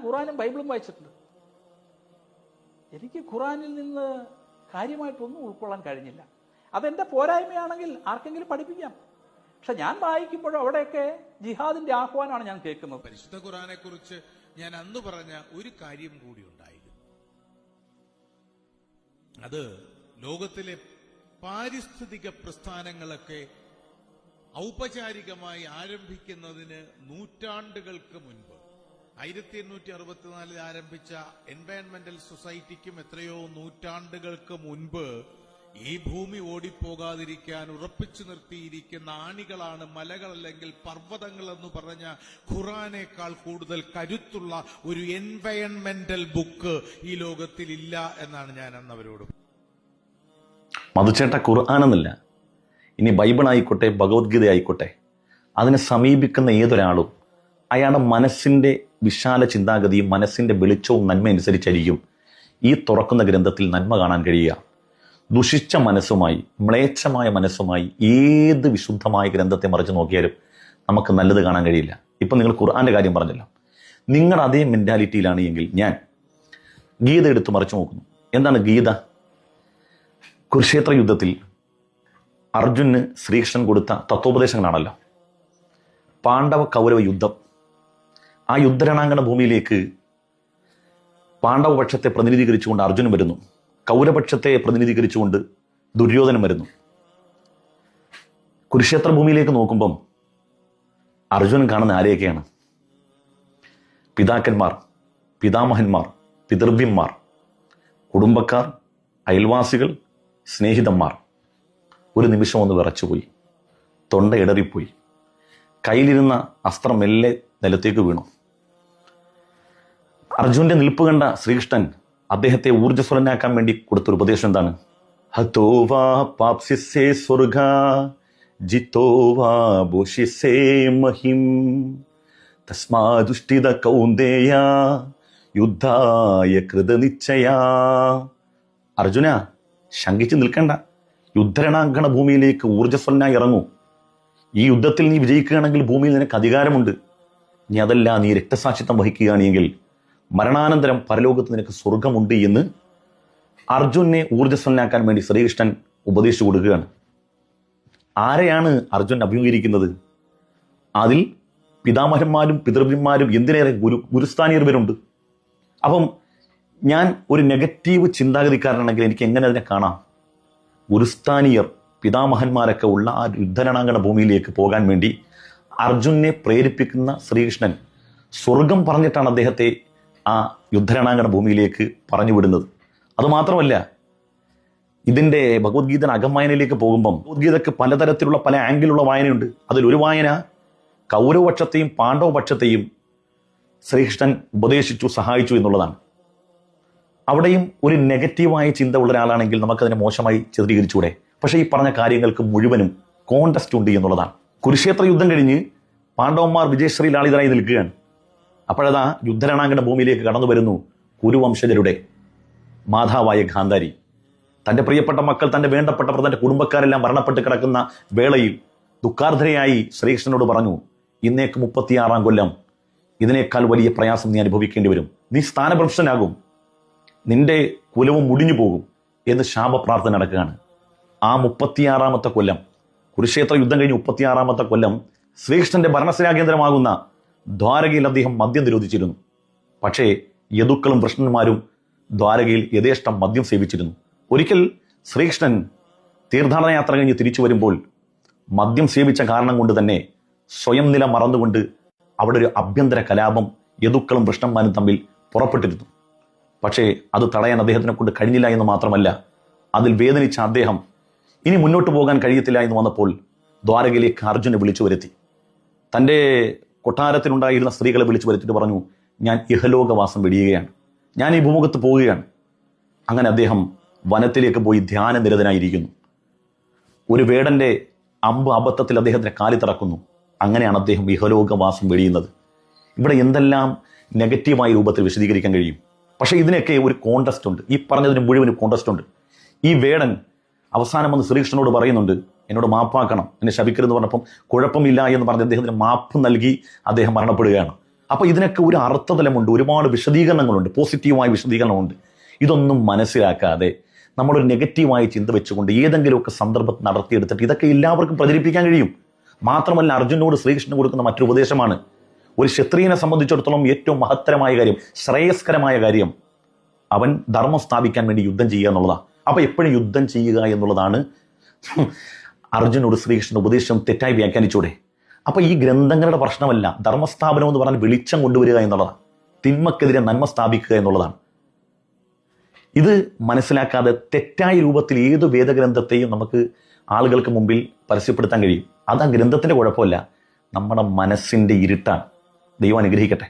ഖുറാനും ബൈബിളും വായിച്ചിട്ടുണ്ട്. എനിക്ക് ഖുറാനിൽ നിന്ന് കാര്യമായിട്ടൊന്നും ഉൾക്കൊള്ളാൻ കഴിഞ്ഞില്ല. അതെൻ്റെ പോരായ്മയാണെങ്കിൽ ആർക്കെങ്കിലും പഠിപ്പിക്കാം. പക്ഷെ ഞാൻ വായിക്കുമ്പോഴും അവിടെയൊക്കെ ജിഹാദിന്റെ ആഹ്വാനമാണ് ഞാൻ കേൾക്കുന്നത്. പരിശുദ്ധ ഖുറാനെ കുറിച്ച് ഞാൻ അന്ന് പറഞ്ഞ ഒരു കാര്യം കൂടി ഉണ്ടായിരുന്നു. അത് ലോകത്തിലെ പാരിസ്ഥിതിക പ്രസ്ഥാനങ്ങളൊക്കെ ഔപചാരികമായി ആരംഭിക്കുന്നതിന് നൂറ്റാണ്ടുകൾക്ക് മുൻപ് 1864 ആരംഭിച്ച എൻവയൺമെന്റൽ സൊസൈറ്റിക്കും എത്രയോ നൂറ്റാണ്ടുകൾക്ക് മുൻപ് ഈ ഭൂമി ഓടിപ്പോകാതിരിക്കാൻ ഉറപ്പിച്ചു നിർത്തിയിരിക്കുന്ന ആണികളാണ് മലകൾ അല്ലെങ്കിൽ പർവ്വതങ്ങൾ എന്ന് പറഞ്ഞ ഖുറാനേക്കാൾ കൂടുതൽ കരുത്തുള്ള ഒരു എൻവയൺമെന്റൽ ബുക്ക് ഈ ലോകത്തിൽ ഇല്ല എന്നാണ് ഞാൻ അന്ന് അവരോട്. മധുചേട്ട ഖുർആാനെന്നല്ല, ഇനി ബൈബിൾ ആയിക്കോട്ടെ ഭഗവത്ഗീത ആയിക്കോട്ടെ, അതിനെ സമീപിക്കുന്ന ഏതൊരാളും അയാളുടെ മനസ്സിന്റെ വിശാല ചിന്താഗതിയും മനസ്സിന്റെ വെളിച്ചവും നന്മ അനുസരിച്ചായിരിക്കും ഈ തുറക്കുന്ന ഗ്രന്ഥത്തിൽ നന്മ കാണാൻ കഴിയുക. ദുഷിച്ച മനസ്സുമായി മ്ലേച്ഛമായ മനസ്സുമായി ഏത് വിശുദ്ധമായ ഗ്രന്ഥത്തെ മറിച്ച് നോക്കിയാലും നമുക്ക് നല്ലത് കാണാൻ കഴിയില്ല. ഇപ്പം നിങ്ങൾ ഖുർആന്റെ കാര്യം പറഞ്ഞല്ലോ, നിങ്ങളുടെ അതേ മെന്റാലിറ്റിയിലാണ് എങ്കിൽ ഞാൻ ഗീത എടുത്ത് മറിച്ച് നോക്കുന്നു. എന്താണ് ഗീത? കുരുക്ഷേത്ര യുദ്ധത്തിൽ അർജുന് ശ്രീകൃഷ്ണൻ കൊടുത്ത തത്വോപദേശങ്ങളാണല്ലോ. പാണ്ഡവ കൗരവ യുദ്ധം, ആ യുദ്ധരണാങ്കണ ഭൂമിയിലേക്ക് പാണ്ഡവപക്ഷത്തെ പ്രതിനിധീകരിച്ചുകൊണ്ട് അർജുനൻ വരുന്നു, കൗരപക്ഷത്തെ പ്രതിനിധീകരിച്ചുകൊണ്ട് ദുര്യോധനൻ വരുന്നു. കുരുക്ഷേത്ര ഭൂമിയിലേക്ക് നോക്കുമ്പം അർജുനൻ കാണുന്ന ആരെയൊക്കെയാണ്? പിതാക്കന്മാർ, പിതാമഹന്മാർ, പിതൃവ്യന്മാർ, കുടുംബക്കാർ, അയൽവാസികൾ, സ്നേഹിതന്മാർ. ഒരു നിമിഷം ഒന്ന് വിറച്ചുപോയി, തൊണ്ട ഇടറിപ്പോയി, കയ്യിലിരുന്ന അസ്ത്രം മെല്ലെ നിലത്തേക്ക് വീണു. അർജുന്റെ നിൽപ്പ് കണ്ട ശ്രീകൃഷ്ണൻ അദ്ദേഹത്തെ ഊർജ്ജസ്വലനാക്കാൻ വേണ്ടി കൊടുത്തൊരു ഉപദേശം എന്താണ്? ഹതോവാ പാപ്സിസേ സ്വർഗ ജിതോവാ ബോഷിസേ മഹിം തസ്മാദുഷ്ടിത കൗന്ദേയ യുദ്ധായ കൃതനിശ്ചയാ. അർജുന, ശങ്കിച്ച് നിൽക്കണ്ട, യുദ്ധരണാങ്കണ ഭൂമിയിലേക്ക് ഊർജ്ജസ്വലനായി ഇറങ്ങൂ. ഈ യുദ്ധത്തിൽ നീ വിജയിക്കുകയാണെങ്കിൽ ഭൂമിയിൽ നിനക്ക് അധികാരമുണ്ട്. നീ അതല്ല, നീ രക്തസാക്ഷിത്വം വഹിക്കുകയാണെങ്കിൽ മരണാനന്തരം പരലോകത്ത് നിനക്ക് സ്വർഗമുണ്ട് എന്ന് അർജുനെ ഊർജ്ജസ്വലനാക്കാൻ വേണ്ടി ശ്രീകൃഷ്ണൻ ഉപദേശിച്ചു കൊടുക്കുകയാണ്. ആരെയാണ് അർജുൻ അഭിമുഖീകരിക്കുന്നത്? അതിൽ പിതാമഹന്മാരും പിതൃവ്യന്മാരും എന്തിനേറെ ഗുരുസ്ഥാനീയർ വരുണ്ട്. അപ്പം ഞാൻ ഒരു നെഗറ്റീവ് ചിന്താഗതിക്കാരനാണെങ്കിൽ എനിക്ക് എങ്ങനെ അതിനെ കാണാം? ഗുരുസ്ഥാനീയർ, പിതാമഹന്മാരൊക്കെ ഉള്ള ആ യുദ്ധരണാങ്കണ ഭൂമിയിലേക്ക് പോകാൻ വേണ്ടി അർജുനെ പ്രേരിപ്പിക്കുന്ന ശ്രീകൃഷ്ണൻ സ്വർഗം പറഞ്ഞിട്ടാണ് അദ്ദേഹത്തെ ആ യുദ്ധരണാങ്കണ ഭൂമിയിലേക്ക് പറഞ്ഞു വിടുന്നത്. അതുമാത്രമല്ല, ഇതിൻ്റെ ഭഗവത്ഗീത അകവായനയിലേക്ക് പോകുമ്പം ഭഗവത്ഗീതയ്ക്ക് പലതരത്തിലുള്ള പല ആംഗിലുള്ള വായനയുണ്ട്. അതിലൊരു വായന കൗരവപക്ഷത്തെയും പാണ്ഡവപക്ഷത്തെയും ശ്രീകൃഷ്ണൻ ഉപദേശിച്ചു, സഹായിച്ചു എന്നുള്ളതാണ്. അവിടെയും ഒരു നെഗറ്റീവായ ചിന്ത ഉള്ള ഒരാളാണെങ്കിൽ നമുക്കതിനെ മോശമായി ചിത്രീകരിച്ചൂടെ? പക്ഷേ ഈ പറഞ്ഞ കാര്യങ്ങൾക്ക് മുഴുവനും കോണ്ടസ്റ്റ് ഉണ്ട് എന്നുള്ളതാണ്. കുരുക്ഷേത്ര യുദ്ധം കഴിഞ്ഞ് പാണ്ഡവന്മാർ വിജയശ്രീ ലാളിതരായി നിൽക്കുകയാണ്. അപ്പോഴതാ യുദ്ധരണാങ്കണ ഭൂമിയിലേക്ക് കടന്നു വരുന്നു കുരുവംശജരുടെ മാതാവായ ഗാന്ധാരി. തൻ്റെ പ്രിയപ്പെട്ട മക്കൾ, തൻ്റെ വേണ്ടപ്പെട്ടവർ, തൻ്റെ കുടുംബക്കാരെല്ലാം മരണപ്പെട്ട് കിടക്കുന്ന വേളയിൽ ദുഃഖാർദ്ധരയായി ശ്രീകൃഷ്ണനോട് പറഞ്ഞു, ഇന്നേക്ക് 36 കൊല്ലം ഇതിനേക്കാൾ വലിയ പ്രയാസം നീ അനുഭവിക്കേണ്ടി വരും, നീ സ്ഥാനഭ്രഷ്ടനാകും, നിന്റെ കുലവും മുടിഞ്ഞു പോകും എന്ന് ശാപപ്രാർത്ഥന നടക്കുകയാണ്. ആ 36ാമത്തെ കൊല്ലം, കുരുക്ഷേത്ര യുദ്ധം കഴിഞ്ഞ് 36ാമത്തെ കൊല്ലം ശ്രീകൃഷ്ണന്റെ ഭരണസിരാകേന്ദ്രമാകുന്ന ദ്വാരകയിൽ അദ്ദേഹം മദ്യം നിരോധിച്ചിരുന്നു. പക്ഷേ യദുക്കളും കൃഷ്ണന്മാരും ദ്വാരകയിൽ യഥേഷ്ടം മദ്യം സേവിച്ചിരുന്നു. ഒരിക്കൽ ശ്രീകൃഷ്ണൻ തീർത്ഥാടന യാത്ര കഴിഞ്ഞ് തിരിച്ചു വരുമ്പോൾ മദ്യം സേവിച്ച കാരണം കൊണ്ട് തന്നെ സ്വയം നില മറന്നുകൊണ്ട് അവിടെ ഒരു ആഭ്യന്തര കലാപം യദുക്കളും കൃഷ്ണന്മാരും തമ്മിൽ പുറപ്പെട്ടിരുന്നു. പക്ഷേ അത് തടയാൻ അദ്ദേഹത്തിനെ കൊണ്ട് കഴിഞ്ഞില്ല എന്ന് മാത്രമല്ല, അതിൽ വേദനിച്ച അദ്ദേഹം ഇനി മുന്നോട്ട് പോകാൻ കഴിയത്തില്ല എന്ന് വന്നപ്പോൾ ദ്വാരകയിലേക്ക് അർജുനെ വിളിച്ചു വരുത്തി. തൻ്റെ കൊട്ടാരത്തിലുണ്ടായിരുന്ന സ്ത്രീകളെ വിളിച്ചു വരുത്തിയിട്ട് പറഞ്ഞു, ഞാൻ ഇഹലോകവാസം വെടിയുകയാണ്, ഞാൻ ഈ ഭൂമുഖത്ത് പോവുകയാണ്. അങ്ങനെ അദ്ദേഹം വനത്തിലേക്ക് പോയി ധ്യാനനിരതനായിരിക്കുന്നു. ഒരു വേടന്റെ അമ്പ് അബദ്ധത്തിൽ അദ്ദേഹത്തിന്റെ കാലി തറക്കുന്നു. അങ്ങനെയാണ് അദ്ദേഹം ഇഹലോകവാസം വെടിയുന്നത്. ഇവിടെ എന്തെല്ലാം നെഗറ്റീവായ രൂപത്തിൽ വിശദീകരിക്കാൻ കഴിയും. പക്ഷേ ഇതിനൊക്കെ ഒരു കോണ്ടസ്റ്റ് ഉണ്ട്. ഈ പറഞ്ഞതിന് മുഴുവൻ കോണ്ടസ്റ്റ് ഉണ്ട്. ഈ വേടൻ അവസാനം വന്ന് ശ്രീകൃഷ്ണനോട് പറയുന്നുണ്ട്, എന്നോട് മാപ്പാക്കണം, എന്നെ ശപിക്കരുതെന്ന് പറഞ്ഞപ്പം കുഴപ്പമില്ല എന്ന് പറഞ്ഞ് അദ്ദേഹത്തിന് മാപ്പ് നൽകി അദ്ദേഹം മരണപ്പെടുകയാണ്. അപ്പൊ ഇതിനൊക്കെ ഒരു അർത്ഥതലമുണ്ട്, ഒരുപാട് വിശദീകരണങ്ങളുണ്ട്, പോസിറ്റീവായ വിശദീകരണമുണ്ട്. ഇതൊന്നും മനസ്സിലാക്കാതെ നമ്മളൊരു നെഗറ്റീവായ ചിന്ത വെച്ചുകൊണ്ട് ഏതെങ്കിലുമൊക്കെ സന്ദർഭത്തിൽ നടത്തിയെടുത്തിട്ട് ഇതൊക്കെ എല്ലാവർക്കും പ്രചരിപ്പിക്കാൻ കഴിയും. മാത്രമല്ല, അർജുനോട് ശ്രീകൃഷ്ണൻ കൊടുക്കുന്ന മറ്റൊരു ഉപദേശമാണ്, ഒരു ക്ഷത്രിയനെ സംബന്ധിച്ചിടത്തോളം ഏറ്റവും മഹത്തരമായ കാര്യം, ശ്രേയസ്കരമായ കാര്യം അവൻ ധർമ്മം സ്ഥാപിക്കാൻ വേണ്ടി യുദ്ധം ചെയ്യുക എന്നുള്ളതാണ്. അപ്പൊ എപ്പോഴും യുദ്ധം ചെയ്യുക എന്നുള്ളതാണ് അർജുനോട് ശ്രീകൃഷ്ണൻ ഉപദേശം തെറ്റായി വ്യാഖ്യാനിച്ചൂടെ? അപ്പൊ ഈ ഗ്രന്ഥങ്ങളുടെ പ്രശ്നമല്ല, ധർമ്മസ്ഥാപനം എന്ന് പറഞ്ഞാൽ വെളിച്ചം കൊണ്ടുവരിക എന്നുള്ളതാണ്, തിന്മക്കെതിരെ നന്മ സ്ഥാപിക്കുക എന്നുള്ളതാണ്. ഇത് മനസ്സിലാക്കാതെ തെറ്റായ രൂപത്തിൽ ഏത് വേദഗ്രന്ഥത്തെയും നമുക്ക് ആളുകൾക്ക് മുമ്പിൽ പരസ്യപ്പെടുത്താൻ കഴിയും. അത് ആ ഗ്രന്ഥത്തിന്റെ കുഴപ്പമല്ല, നമ്മുടെ മനസ്സിന്റെ ഇരുട്ടാണ്. ദൈവം അനുഗ്രഹിക്കട്ടെ.